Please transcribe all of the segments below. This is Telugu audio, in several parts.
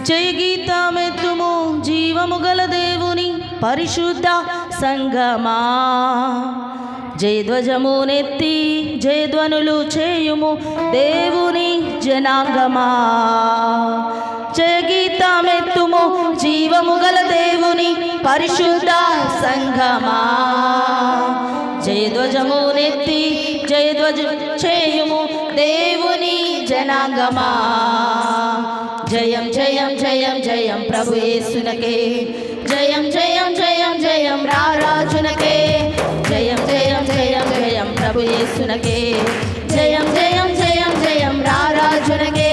జయ గీతమెత్తుము జీవము గల దేవుని పరిశుద్ధ సంగమా. జయధ్వజమునెత్తి జయధ్వనులు చేయుము దేవుని జనాంగమా. జయ గీతమెత్తుము జీవము గల దేవుని పరిశుద్ధ సంగమా. జయధ్వజమునెత్తి జయధ్వజ చేయుము దేవుని జనాంగమా. జయం జయం జయం జయం ప్రభు యేసునకే. జయం జయం జయం జయం రారాజునకే. జయం జయం జయం జయం ప్రభు యేసునకే. జయం జయం జయం జయం రారాజునకే.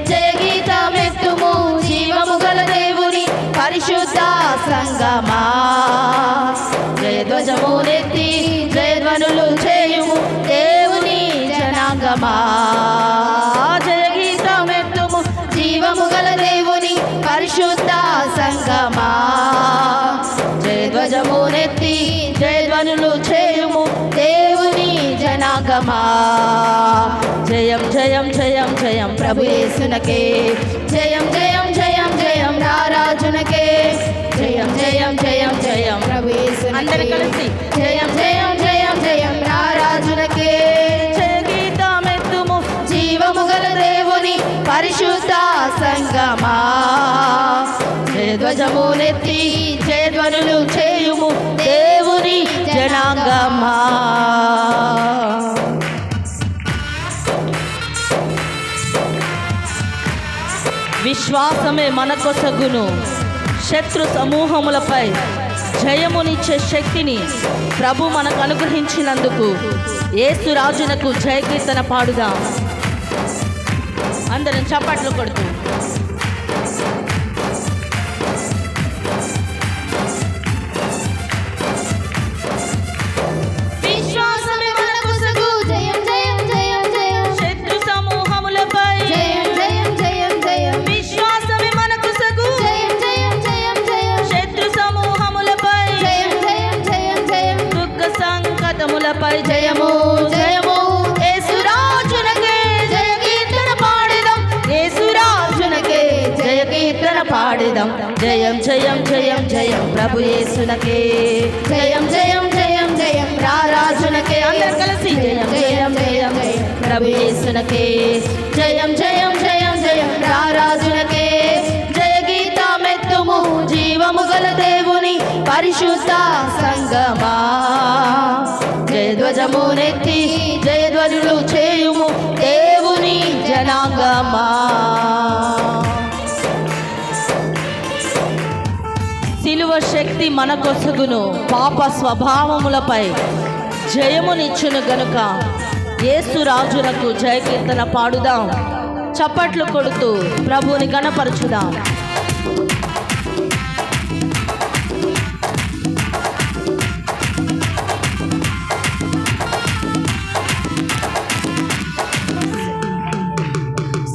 జయ గీతమెత్తుము జీవము గల దేవుని పరిశుద్ధ సంగమా. జయధ్వజమునెత్తి జయధ్వనులు చేయుము దేవుని జనాంగమా. జయ గీతమెత్తుము జీవము గల దేవుని పరిశుద్ధ సంగమా. జయధ్వజమునెత్తి జయధ్వనులు చేయుము దేవుని జనాంగమా. జయం జయం జయం జయం ప్రభు యేసునకే. జయం జయం జయం జయం రారాజునకే. జయం జయం జయం జయం ప్రభు యేసునకే. అందరూ కలిసి జయం జయం జయం జయం రారాజునకే. జయ గీతమెత్తుము జీవము గల దేవుని పరిశుద్ధ సంగమా. జయధ్వజమునెత్తి జయధ్వనులు చేయుము దేవుని జనాంగమా. విశ్వాసమే మన కొసగును. శత్రు సమూహములపై జయమునిచ్చే శక్తిని ప్రభు మనకు అనుగ్రహించినందుకు యేసు రాజునకు జయ కీర్తన పాడుదాం. అందరం చప్పట్లు కొడుతూ జయము జయము యేసురాజునకే. జయ కీర్తన పాడెదం యేసురాజునకే. జయ కీర్తన పాడెదం. జయం జయం జయం జయం ప్రభు యేసునకే. జయం జయం జయం జయం రారాజునకే. అందరూ కలిసి జయం జయం జయం జయం ప్రభు యేసునకే. జయం జయం జయం జయం రారాజునకే. జయ గీతమెత్తుము జీవము గల దేవుని పరిశుద్ధ సంగమా. జయధ్వజమునెత్తి జయధ్వనులు చేయుము దేవుని జనాంగమా. సిలువ శక్తి మన కొసగును. పాప స్వభావములపై జయమునిచ్చును గనుక యేసు రాజునకు జయ కీర్తన పాడుదాం. చప్పట్లు కొడుతూ ప్రభువుని గణపరచుదాం.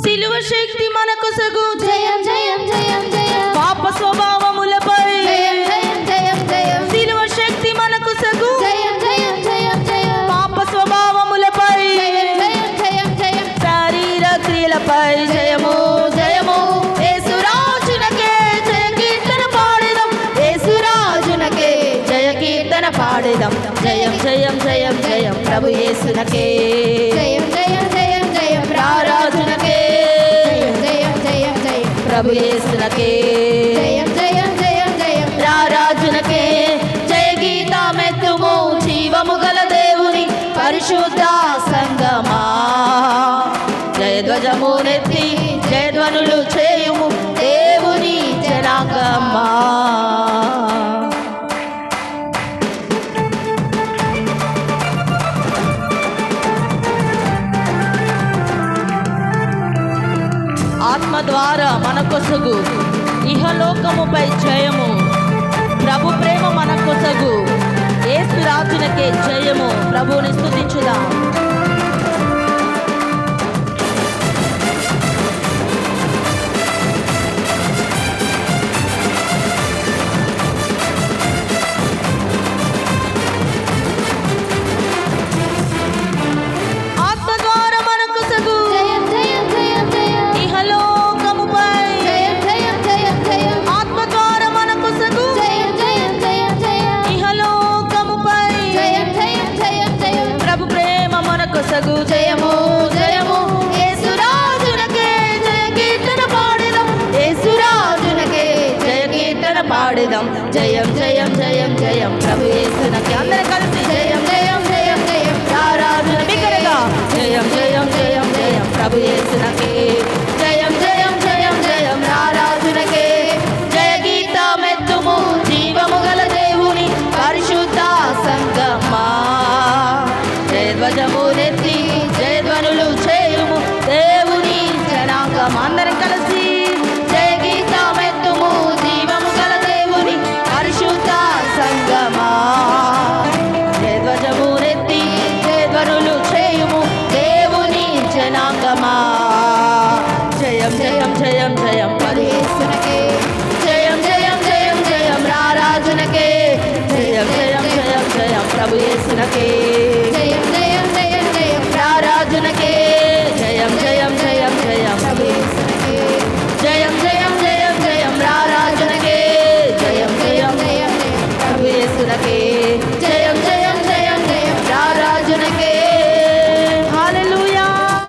సిలువ శక్తి మన కొసగు. జయం జయం జయం జయం పాప స్వభావములపై. జయం జయం జయం జయం సిలువ శక్తి మన కొసగు. జయం జయం జయం జయం పాప స్వభావములపై. జయం జయం జయం జయం శరీర క్రియలపై. జయము జయము యేసురాజునకే. జయ కీర్తన పాడెదం యేసురాజునకే. జయ కీర్తన పాడెదం. జయం జయం జయం జయం ప్రభు యేసునకే. జయం జయం జయం జయం రారాజునకే. ప్రభు యేసునకే. జయం జయం జయం జయం రారాజునకే. జయ గీతమెత్తుము జీవము గల దేవుని పరిశుద్ధ సంగమా. జయధ్వజమునెత్తి జయధ్వనులు చేయుము దేవుని జనాంగమా. ఆత్మ ద్వారా మన కొసగు ఇహలోకముపై జయము. ప్రభు ప్రేమ మన కొసగు. యేసు రాజునకే జయము. ప్రభువుని స్తుతించుదాం. జయం జయం జయం జయం గీతం జయం జయం జయం జయం ప్రభు యేసునకే అందరం కలిసి జయం జయం జయం జయం రారాజున బిగ్గరగా జయం జయం జయం జయం ప్రభు యేసునకే జయం జయం జయం జయం రారాజునకే జయ గీతమెత్తుము జీవము గల దేవుని పరిశుద్ధ సంగమా జయధ్వజమునెత్తి జయధ్వనులు చేయుము దేవుని జనాంగం అందరం కలిసి జయ గీతమెత్తుము జీవము గల దేవుని పరిశుద్ధ సంగమా జయధ్వజమునెత్తి జయధ్వనులు చేయుము దేవుని జనాంగమా జయం జయం జయం జయం పరియేసునకే జయం జయం జయం జయం రారాజునకే జయం జయం జయం జయం ప్రభు యేసునకే